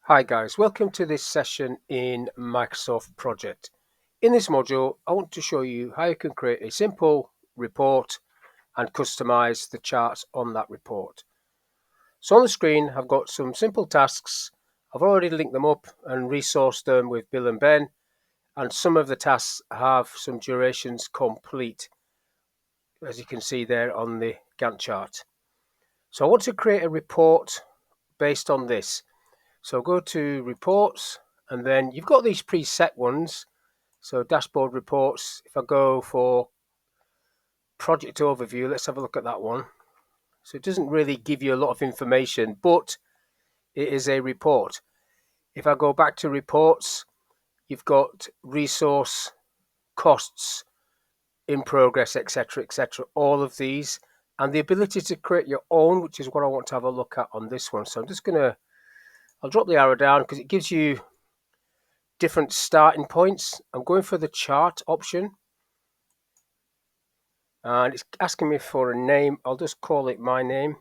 Hi guys, welcome to this session in Microsoft Project. In this module, I want to show you how you can create a simple report and customize the charts on that report. So on the screen, I've got some simple tasks. I've already linked them up and resourced them with Bill and Ben, and some of the tasks have some durations complete, as you can see there on the Gantt chart. So I want to create a report based on this. So go to reports, and then you've got these preset ones. So dashboard reports, if I go for project overview, let's have a look at that one. So it doesn't really give you a lot of information, but it is a report. If I go back to reports, you've got resource, costs, in progress, etc., etc., all of these, and the ability to create your own, which is what I want to have a look at on this one. So I'm just I'll drop the arrow down because it gives you different starting points. I'm going for the chart option, and it's asking me for a name. I'll just call it my name,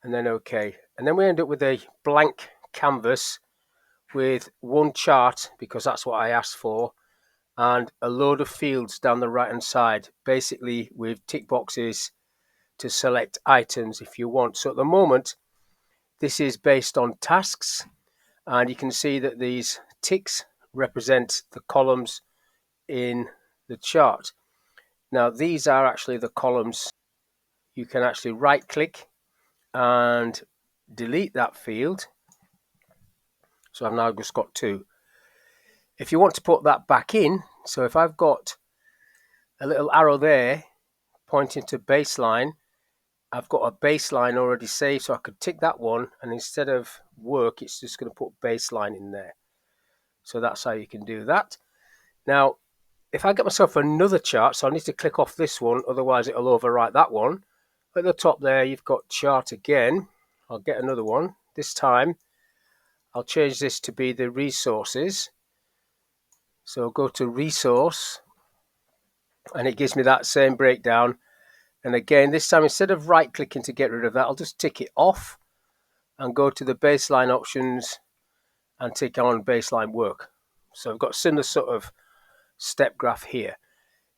and then OK. And then we end up with a blank canvas with one chart, because that's what I asked for, and a load of fields down the right hand side, basically with tick boxes to select items if you want. So at the moment, this is based on tasks, and you can see that these ticks represent the columns in the chart. Now, these are actually the columns. You can actually right click and delete that field. So I've now just got two. If you want to put that back in, so if I've got a little arrow there pointing to baseline, I've got a baseline already saved, so I could tick that one, and instead of work, it's just going to put baseline in there. So that's how you can do that. Now, if I get myself another chart, so I need to click off this one, otherwise it'll overwrite that one. At the top there, you've got chart again. I'll get another one. This time, I'll change this to be the resources. So go to resource, and it gives me that same breakdown. And again, this time, instead of right clicking to get rid of that, I'll just tick it off and go to the baseline options and tick on baseline work. So I've got a similar sort of step graph here.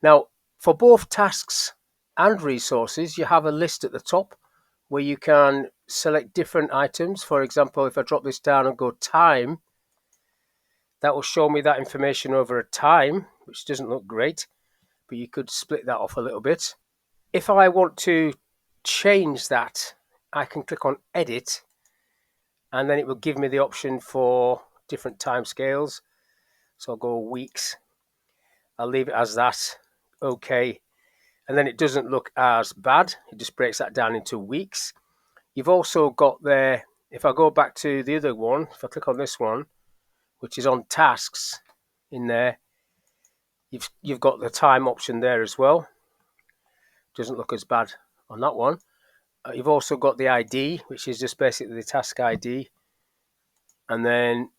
Now, for both tasks and resources, you have a list at the top where you can select different items. For example, if I drop this down and go time, that will show me that information over a time, which doesn't look great, but you could split that off a little bit. If I want to change that, I can click on edit, and then it will give me the option for different time scales. So I'll go weeks. I'll leave it as that. OK. And then it doesn't look as bad. It just breaks that down into weeks. You've also got there, if I go back to the other one, if I click on this one, which is on tasks in there, you've got the time option there as well. Doesn't look as bad on that one. You've also got the ID, which is just basically the task ID. And then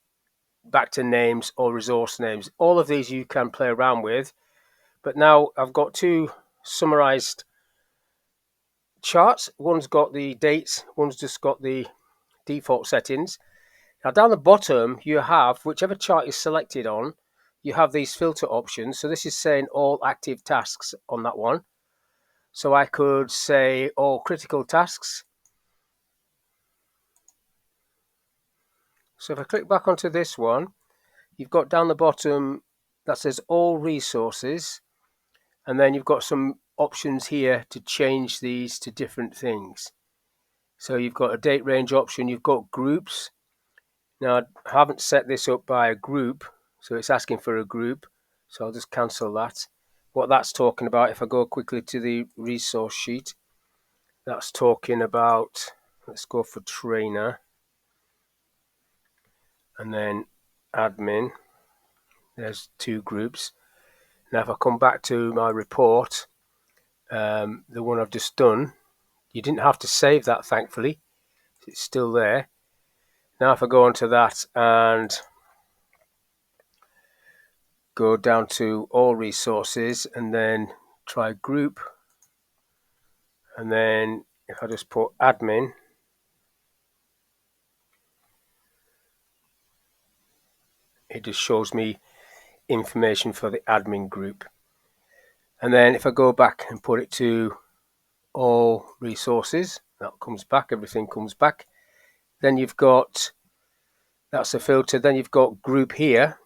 back to names or resource names. All of these you can play around with. But now I've got two summarized charts. One's got the dates, one's just got the default settings. Now down the bottom, you have, whichever chart is selected on, you have these filter options. So this is saying all active tasks on that one. So I could say all critical tasks. So if I click back onto this one, you've got down the bottom that says all resources. And then you've got some options here to change these to different things. So you've got a date range option, you've got groups. Now I haven't set this up by a group, so it's asking for a group. So I'll just cancel that. What that's talking about, if I go quickly to the resource sheet, that's talking about, let's go for trainer, and then admin. There's two groups. Now if I come back to my report, the one I've just done, you didn't have to save that, thankfully. It's still there. Now if I go onto that and go down to all resources and then try group, and then if I just put admin, it just shows me information for the admin group. And then if I go back and put it to all resources, that comes back, everything comes back. Then you've got, that's a filter, then you've got group here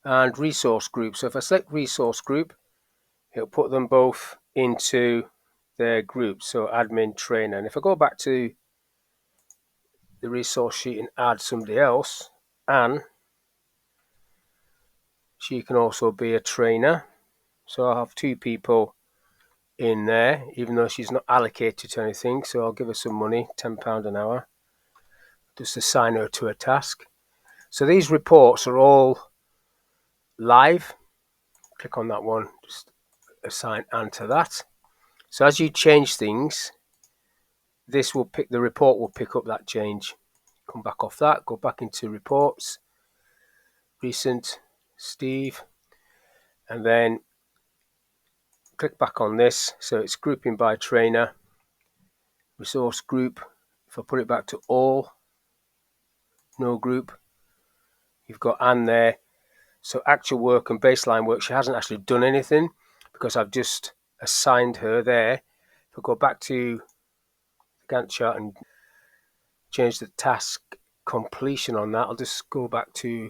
and resource group. So if I select resource group, it'll put them both into their group, so admin, trainer. And if I go back to the resource sheet and add somebody else, Anne, she can also be a trainer. So I'll have 2 people in there, even though she's not allocated to anything. So I'll give her some money, £10 an hour, just assign her to a task. So these reports are all live. Click on that one, just assign Anne to that. So as you change things, this will pick, the report will pick up that change. Come back off that, go back into reports, recent, Steve, and then click back on this. So it's grouping by trainer, resource group. If I put it back to all, no group, you've got Anne there. So actual work and baseline work, she hasn't actually done anything because I've just assigned her there. If I go back to the Gantt chart and change the task completion on that, I'll just go back to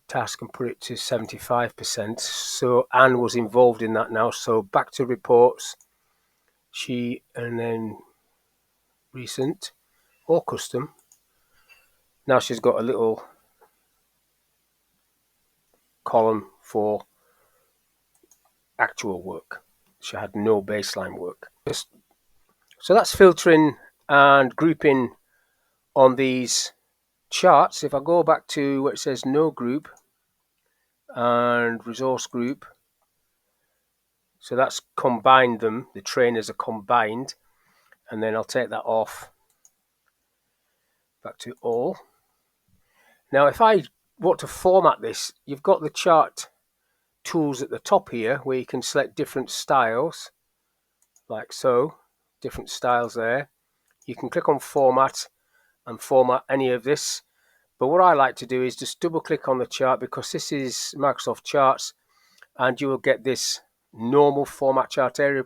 task and put it to 75%. So Anne was involved in that now. So back to reports, she, and then recent or custom. Now she's got a little column for actual work. She had no baseline work. So that's filtering and grouping on these charts. If I go back to where it says no group and resource group, so that's combined them, the trainers are combined, and then I'll take that off, back to all. Now if I want to format this, you've got the chart tools at the top here where you can select different styles, like so, different styles there. You can click on format and format any of this, but what I like to do is just double click on the chart, because this is Microsoft Charts, and you will get this normal format chart area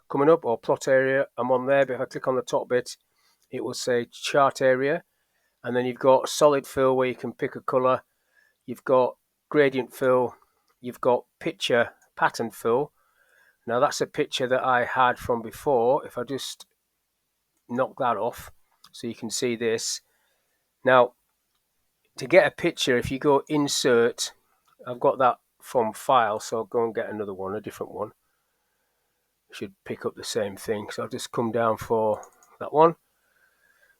coming up, or plot area. I'm on there, but if I click on the top bit, it will say chart area, and then you've got solid fill where you can pick a color, you've got gradient fill, you've got picture pattern fill. Now that's a picture that I had from before. If I just knock that off so you can see this. Now to get a picture, if you go insert, I've got that from file, so I'll go and get another one, a different one. Should pick up the same thing. So I'll just come down for that one.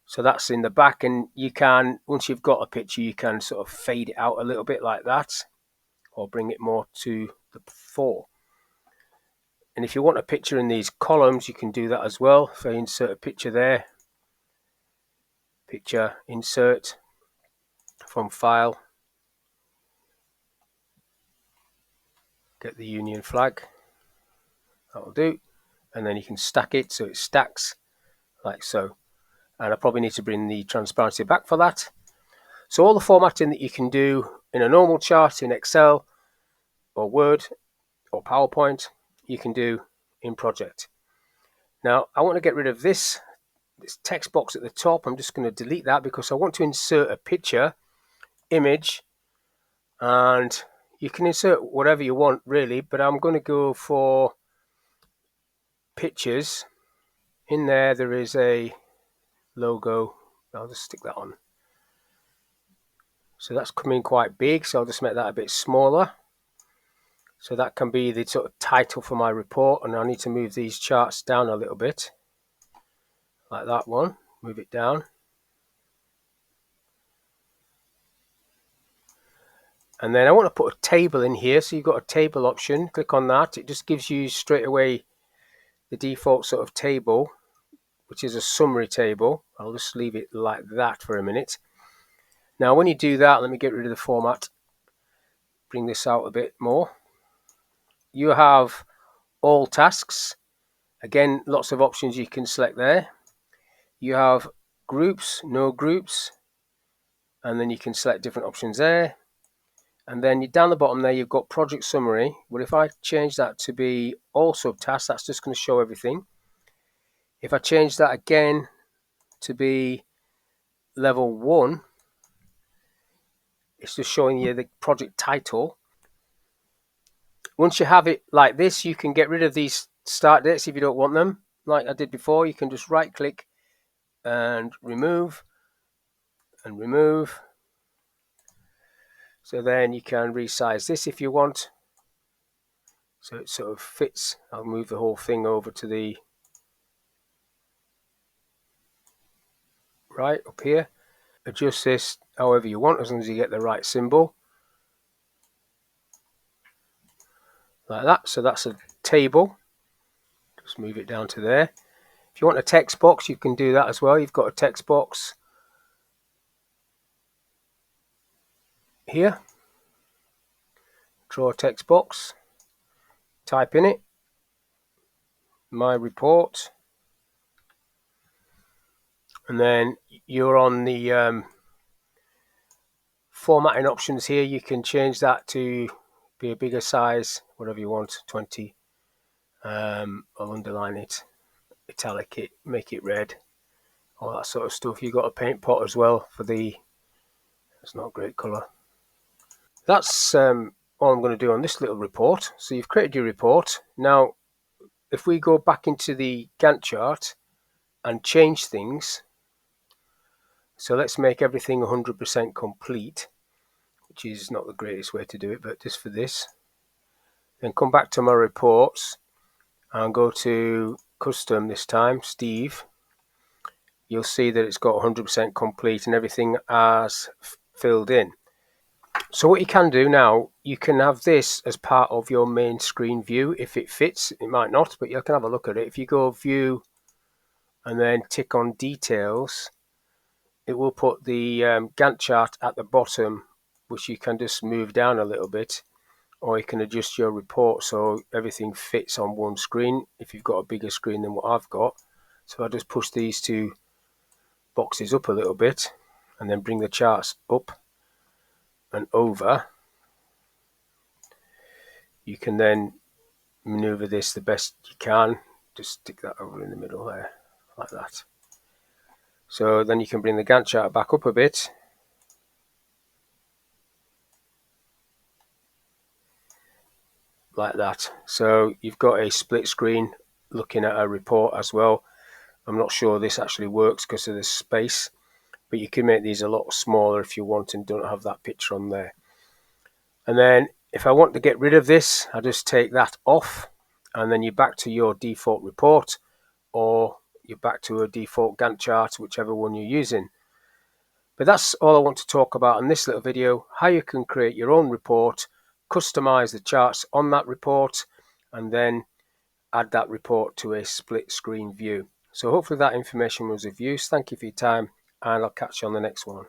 So that's in the back, and you can, once you've got a picture, you can sort of fade it out a little bit like that, or bring it more to the fore. And if you want a picture in these columns, you can do that as well. If I insert a picture there, picture, insert from file, get the Union flag, that'll do. And then you can stack it so it stacks like so. And I probably need to bring the transparency back for that. So all the formatting that you can do in a normal chart in Excel or Word or PowerPoint, you can do in Project. Now I want to get rid of this text box at the top. I'm just going to delete that because I want to insert a picture, image, and you can insert whatever you want really, but I'm going to go for pictures. In there is a logo. I'll just stick that on. So that's coming quite big, so I'll just make that a bit smaller. So that can be the sort of title for my report, and I need to move these charts down a little bit, like that one. Move it down. And then I want to put a table in here, so you've got a table option. Click on that. It just gives you straight away the default sort of table, which is a summary table. I'll just leave it like that for a minute. Now when you do that, let me get rid of the format, bring this out a bit more. You have all tasks. Again, lots of options you can select there. You have groups, no groups, and then you can select different options there. And then down the bottom there, you've got project summary. But if I change that to be all subtasks, that's just going to show everything. If I change that again to be level 1, it's just showing you the project title. Once you have it like this, you can get rid of these start dates if you don't want them. Like I did before, you can just right click and remove and remove. So then you can resize this if you want. So it sort of fits. I'll move the whole thing over to the right up here. Adjust this however you want, as long as you get the right symbol. Like that. So that's a table. Just move it down to there. If you want a text box, you can do that as well. You've got a text box here. Draw a text box. Type in it. My report. And then you're on the formatting options here. You can change that to be a bigger size, whatever you want, 20. I'll underline it, italic it, make it red, all that sort of stuff. You've got a paint pot as well for the, it's not a great colour. That's all I'm going to do on this little report. So you've created your report. Now, if we go back into the Gantt chart and change things, so let's make everything 100% complete, which is not the greatest way to do it, but just for this. Then come back to my reports and go to custom this time, Steve. You'll see that it's got 100% complete and everything as filled in. So what you can do now, you can have this as part of your main screen view if it fits. It might not, but you can have a look at it. If you go view and then tick on details, it will put the Gantt chart at the bottom, which you can just move down a little bit, or you can adjust your report so everything fits on one screen if you've got a bigger screen than what I've got. So I just push these two boxes up a little bit and then bring the charts up and over. You can then maneuver this the best you can. Just stick that over in the middle there, like that. So then you can bring the Gantt chart back up a bit. Like that. So you've got a split screen looking at a report as well. I'm not sure this actually works because of the space, but you can make these a lot smaller if you want and don't have that picture on there. And then if I want to get rid of this, I just take that off and then you're back to your default report, or you're back to a default Gantt chart, whichever one you're using. But that's all I want to talk about in this little video, how you can create your own report, customize the charts on that report, and then add that report to a split screen view. So hopefully that information was of use. Thank you for your time, and I'll catch you on the next one.